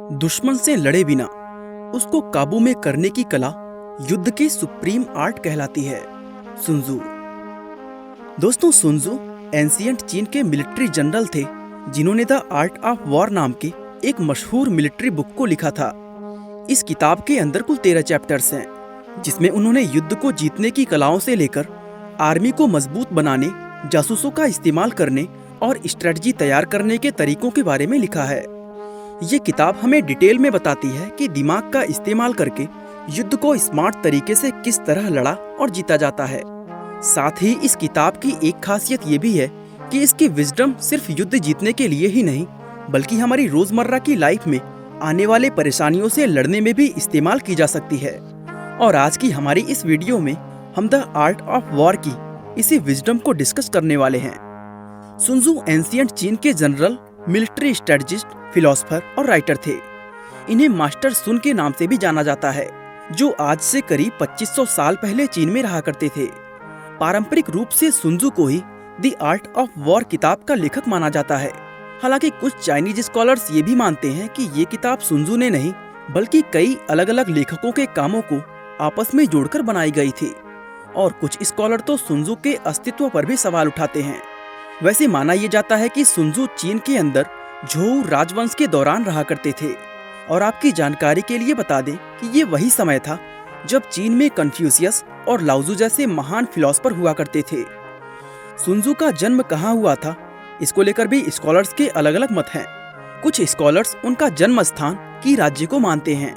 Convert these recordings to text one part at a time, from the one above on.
दुश्मन से लड़े बिना उसको काबू में करने की कला युद्ध की सुप्रीम आर्ट कहलाती है। सुन त्जू। दोस्तों, सुन त्जू एंशिएंट चीन के मिलिट्री जनरल थे जिन्होंने द आर्ट ऑफ वॉर नाम के एक मशहूर मिलिट्री बुक को लिखा था। इस किताब के अंदर कुल 13 चैप्टर्स हैं, जिसमें उन्होंने युद्ध को जीतने की कलाओं से लेकर आर्मी को मजबूत बनाने, जासूसों का इस्तेमाल करने और स्ट्रेटजी तैयार करने के तरीकों के बारे में लिखा है। ये किताब हमें डिटेल में बताती है कि दिमाग का इस्तेमाल करके युद्ध को स्मार्ट तरीके से किस तरह लड़ा और जीता जाता है। साथ ही इस किताब की एक खासियत ये भी है कि इसकी विजडम सिर्फ युद्ध जीतने के लिए ही नहीं, बल्कि हमारी रोजमर्रा की लाइफ में आने वाले परेशानियों से लड़ने में भी इस्तेमाल की जा सकती है। और आज की हमारी इस वीडियो में हम द आर्ट ऑफ वॉर की इसी विजडम को डिस्कस करने वाले हैं। सुन त्जू एंशिएंट चीन के जनरल, मिलिट्री स्ट्रेटजिस्ट, फिलोसफर और राइटर थे। इन्हें मास्टर सुन के नाम से भी जाना जाता है, जो आज से करीब 2500 साल पहले चीन में रहा करते थे। पारंपरिक रूप से सुन त्जू को ही द आर्ट ऑफ वॉर किताब का लेखक माना जाता है। हालांकि कुछ चाइनीज स्कॉलर्स ये भी मानते हैं कि ये किताब सुन त्जू ने नहीं, बल्कि कई अलग अलग लेखकों के कामों को आपस में जोड़कर बनाई गई थी। और कुछ स्कॉलर तो सुन त्जू के अस्तित्व पर भी सवाल उठाते हैं। वैसे माना यह जाता है कि सुन त्जू चीन के अंदर झोउ राजवंश के दौरान रहा करते थे। और आपकी जानकारी के लिए बता दें कि ये वही समय था जब चीन में कन्फ्यूशियस और लाओजू जैसे महान फिलोसफर हुआ करते थे। सुन त्जू का जन्म कहाँ हुआ था, इसको लेकर भी स्कॉलर्स के अलग अलग मत हैं। कुछ स्कॉलर्स उनका जन्म स्थान की राज्य को मानते हैं,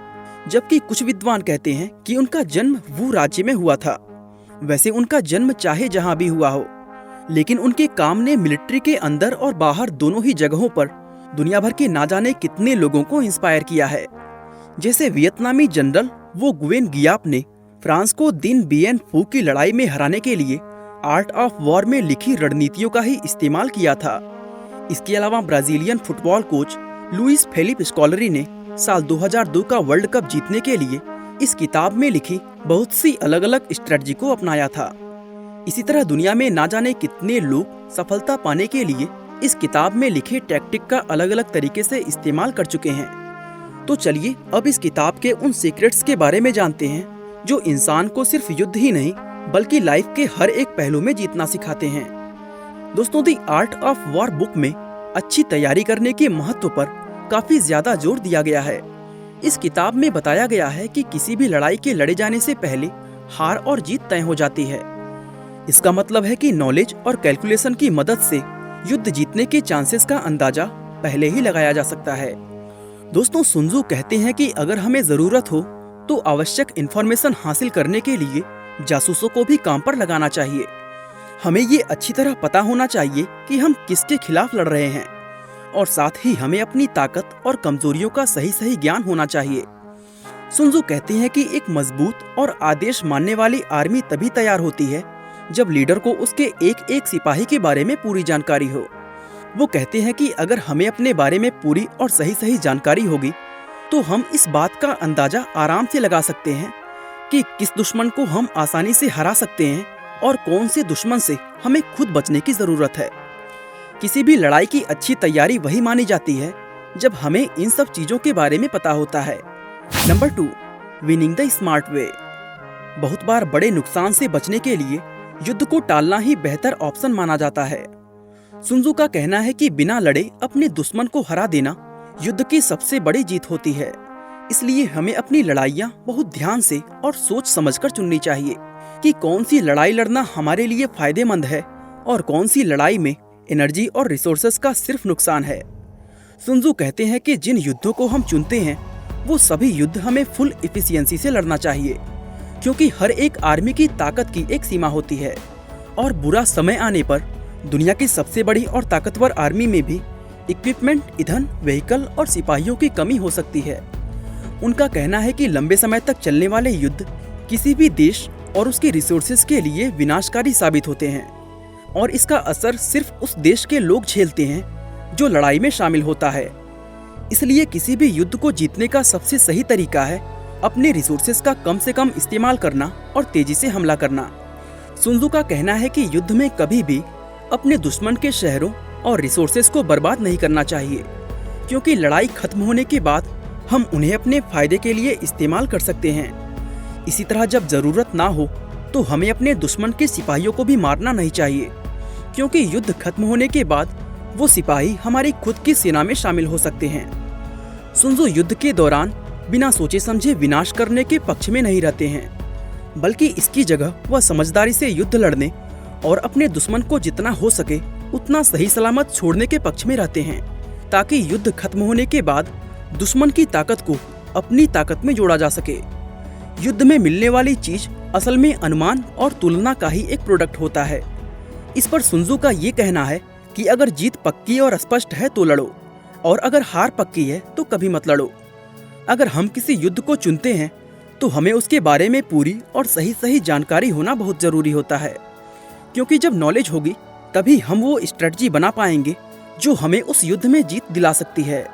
जबकि कुछ विद्वान कहते हैं कि उनका जन्म वू राज्य में हुआ था। वैसे उनका जन्म चाहे जहाँ भी हुआ हो, लेकिन उनके काम ने मिलिट्री के अंदर और बाहर दोनों ही जगहों पर दुनिया भर के ना जाने कितने लोगों को इंस्पायर किया है। जैसे वियतनामी जनरल वो गुएन गियाप ने फ्रांस को दिन बिएन फू की लड़ाई में हराने के लिए आर्ट ऑफ वॉर में लिखी रणनीतियों का ही इस्तेमाल किया था। इसके अलावा Brazilian football coach Luis Felipe Scolari ने साल 2002 का वर्ल्ड कप जीतने के लिए इस किताब में लिखी बहुत सी अलग अलग स्ट्रेटजी को अपनाया था। इसी तरह दुनिया में ना जाने कितने लोग सफलता पाने के लिए इस किताब में लिखे टैक्टिक का अलग अलग तरीके से इस्तेमाल कर चुके हैं। तो चलिए अब इस किताब के उन सीक्रेट्स के बारे में जानते हैं जो इंसान को सिर्फ युद्ध ही नहीं बल्कि लाइफ के हर एक पहलू में जीतना सिखाते हैं। दोस्तों, the art of war book में अच्छी तैयारी करने के महत्व पर काफी ज्यादा जोर दिया गया है। इस किताब में बताया गया है कि किसी भी लड़ाई के लड़े जाने से पहले हार और जीत तय हो जाती है। इसका मतलब है कि नॉलेज और कैलकुलेशन की मदद से युद्ध जीतने के चांसेस का अंदाजा पहले ही लगाया जा सकता है। दोस्तों, सुन त्जू कहते हैं कि अगर हमें जरूरत हो तो आवश्यक इंफॉर्मेशन हासिल करने के लिए जासूसों को भी काम पर लगाना चाहिए। हमें ये अच्छी तरह पता होना चाहिए कि हम किसके खिलाफ लड़ रहे हैं, और साथ ही हमें अपनी ताकत और कमजोरियों का सही ज्ञान होना चाहिए। सुन त्जू कहते हैं कि एक मजबूत और आदेश मानने वाली आर्मी तभी तैयार होती है जब लीडर को उसके एक एक सिपाही के बारे में पूरी जानकारी हो। वो कहते हैं कि अगर हमें अपने बारे में पूरी और सही जानकारी होगी तो हम इस बात का अंदाजा आराम से लगा सकते हैं कि किस दुश्मन को हम आसानी से हरा सकते हैं और कौन से दुश्मन से हमें खुद बचने की जरूरत है। किसी भी लड़ाई की अच्छी तैयारी वही मानी जाती है जब हमें इन सब चीजों के बारे में पता होता है। Number 2, winning the smart way. बहुत बार बड़े नुकसान से बचने के लिए युद्ध को टालना ही बेहतर ऑप्शन माना जाता है। सुन त्जू का कहना है कि बिना लड़े अपने दुश्मन को हरा देना युद्ध की सबसे बड़ी जीत होती है। इसलिए हमें अपनी लड़ाइयाँ बहुत ध्यान से और सोच समझकर चुननी चाहिए कि कौन सी लड़ाई लड़ना हमारे लिए फायदेमंद है और कौन सी लड़ाई में एनर्जी और रिसोर्सेस का सिर्फ नुकसान है। सुन त्जू कहते हैं कि जिन युद्धों को हम चुनते हैं वो सभी युद्ध हमें फुल इफिशियंसी से लड़ना चाहिए, क्योंकि हर एक आर्मी की ताकत की एक सीमा होती है और बुरा समय आने पर दुनिया की सबसे बड़ी और ताकतवर आर्मी में भी इक्विपमेंट, ईंधन, व्हीकल और सिपाहियों की कमी हो सकती है। उनका कहना है कि लंबे समय तक चलने वाले युद्ध किसी भी देश और उसके रिसोर्सेज के लिए विनाशकारी साबित होते हैं, और इसका असर सिर्फ उस देश के लोग झेलते हैं जो लड़ाई में शामिल होता है। इसलिए किसी भी युद्ध को जीतने का सबसे सही तरीका है अपने रिसोर्सेज का कम से कम इस्तेमाल करना और तेजी से हमला करना। सुन त्जू का कहना है कि युद्ध में कभी भी अपने दुश्मन के शहरों और रिसोर्सेज को बर्बाद नहीं करना चाहिए, क्योंकि लड़ाई खत्म होने के बाद हम उन्हें अपने फायदे के लिए इस्तेमाल कर सकते हैं। इसी तरह जब जरूरत ना हो तो हमें अपने दुश्मन के सिपाहियों को भी मारना नहीं चाहिए, क्योंकि युद्ध खत्म होने के बाद वो सिपाही हमारी खुद की सेना में शामिल हो सकते हैं। सुन त्सू युद्ध के दौरान बिना सोचे समझे विनाश करने के पक्ष में नहीं रहते हैं, बल्कि इसकी जगह वह समझदारी से युद्ध लड़ने और अपने दुश्मन को जितना हो सके उतना सही सलामत छोड़ने के पक्ष में रहते हैं, ताकि युद्ध खत्म होने के बाद दुश्मन की ताकत को अपनी ताकत में जोड़ा जा सके। युद्ध में मिलने वाली चीज असल में अनुमान और तुलना का ही एक प्रोडक्ट होता है। इस पर सुन त्सू का ये कहना है कि अगर जीत पक्की और स्पष्ट है तो लड़ो, और अगर हार पक्की है तो कभी मत लड़ो। अगर हम किसी युद्ध को चुनते हैं तो हमें उसके बारे में पूरी और सही जानकारी होना बहुत जरूरी होता है, क्योंकि जब नॉलेज होगी तभी हम वो स्ट्रेटजी बना पाएंगे जो हमें उस युद्ध में जीत दिला सकती है।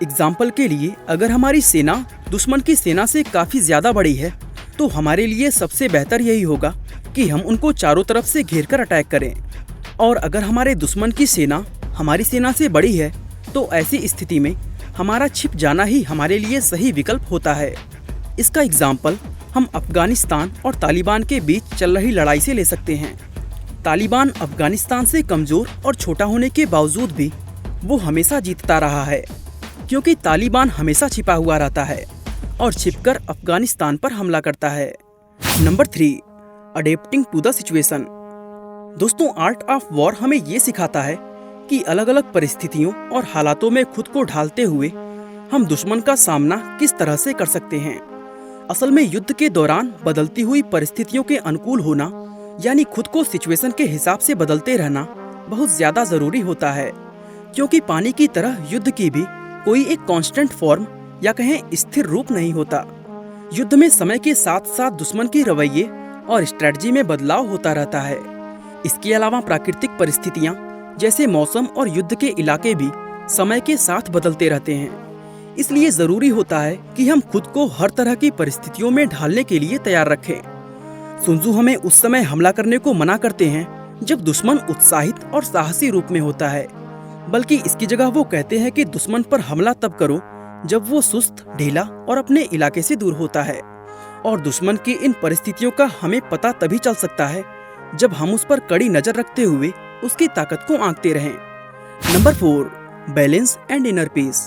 एग्जाम्पल के लिए, अगर हमारी सेना दुश्मन की सेना से काफी ज्यादा बड़ी है तो हमारे लिए सबसे बेहतर यही होगा कि हम उनको चारों तरफ से घेर कर अटैक करें। और अगर हमारे दुश्मन की सेना हमारी सेना से बड़ी है तो ऐसी स्थिति में हमारा छिप जाना ही हमारे लिए सही विकल्प होता है। इसका एग्जाम्पल हम अफगानिस्तान और तालिबान के बीच चल रही लड़ाई से ले सकते हैं। तालिबान अफगानिस्तान से कमजोर और छोटा होने के बावजूद भी वो हमेशा जीतता रहा है, क्योंकि तालिबान हमेशा छिपा हुआ रहता है और छिपकर अफगानिस्तान पर हमला करता है। Number 3, adapting to the situation. दोस्तों, आर्ट ऑफ वॉर हमें ये सिखाता है कि अलग अलग परिस्थितियों और हालातों में खुद को ढालते हुए हम दुश्मन का सामना किस तरह से कर सकते हैं। असल में युद्ध के दौरान बदलती हुई परिस्थितियों के अनुकूल होना, यानी खुद को सिचुएशन के हिसाब से बदलते रहना बहुत ज्यादा जरूरी होता है, क्योंकि पानी की तरह युद्ध की भी कोई एक कांस्टेंट फॉर्म या कहें स्थिर रूप नहीं होता। युद्ध में समय के साथ साथ दुश्मन के रवैये और स्ट्रेटजी में बदलाव होता रहता है। इसके अलावा प्राकृतिक परिस्थितियां जैसे मौसम और युद्ध के इलाके भी समय के साथ बदलते रहते हैं। इसलिए जरूरी होता है कि हम खुद को हर तरह की परिस्थितियों में ढालने के लिए तैयार रखें। सुन त्सू हमें उस समय हमला करने को मना करते हैं जब दुश्मन उत्साहित और साहसी रूप में होता है, बल्कि इसकी जगह वो कहते हैं कि दुश्मन पर हमला तब करो जब वो सुस्त, ढीला और अपने इलाके से दूर होता है। और दुश्मन की इन परिस्थितियों का हमें पता तभी चल सकता है जब हम उस पर कड़ी नजर रखते हुए उसकी ताकत को आंकते रहें। Number 4, balance and inner peace.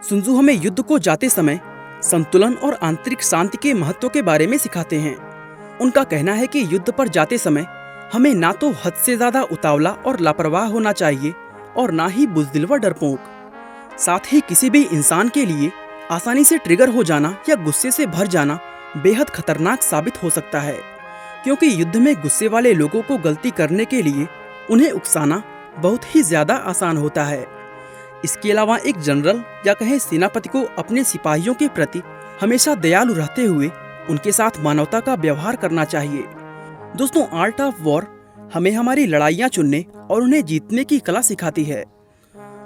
Soon Tzu हमें युद्ध को जाते समय संतुलन और आंतरिक शांति के महत्व के बारे में सिखाते हैं। उनका कहना है कि युद्ध पर जाते समय हमें ना तो हद से ज्यादा उतावला और लापरवाह होना चाहिए और ना ही बुज़दिल व डरपोक। साथ ही किसी भी इंसान के लिए आसानी से ट्रिगर हो जाना या गुस्से से भर जाना बेहद खतरनाक साबित हो सकता है, क्योंकि युद्ध में गुस्से वाले लोगों को गलती करने के लिए उन्हें उकसाना बहुत ही ज्यादा आसान होता है। इसके अलावा एक जनरल या कहें सेनापति को अपने सिपाहियों के प्रति हमेशा दयालु रहते हुए उनके साथ मानवता का व्यवहार करना चाहिए। दोस्तों, आर्ट ऑफ वॉर हमें हमारी लड़ाइयाँ चुनने और उन्हें जीतने की कला सिखाती है।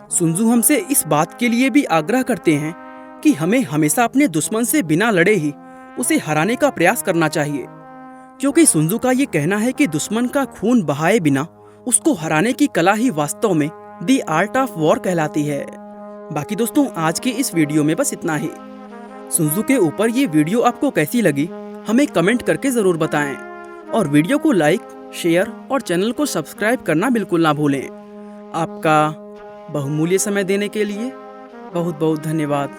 सुन त्सू हमसे इस बात के लिए भी आग्रह करते हैं कि हमें हमेशा अपने दुश्मन से बिना लड़े ही उसे हराने का प्रयास करना चाहिए, क्योंकि सुन त्सू का ये कहना है कि दुश्मन का खून बहाए बिना उसको हराने की कला ही वास्तव में दी आर्ट ऑफ वॉर कहलाती है। बाकी दोस्तों, आज के इस वीडियो में बस इतना ही। सुन त्सू के ऊपर ये वीडियो आपको कैसी लगी हमें कमेंट करके जरूर बताएं, और वीडियो को लाइक, शेयर और चैनल को सब्सक्राइब करना बिल्कुल ना भूलें। आपका बहुमूल्य समय देने के लिए बहुत बहुत धन्यवाद।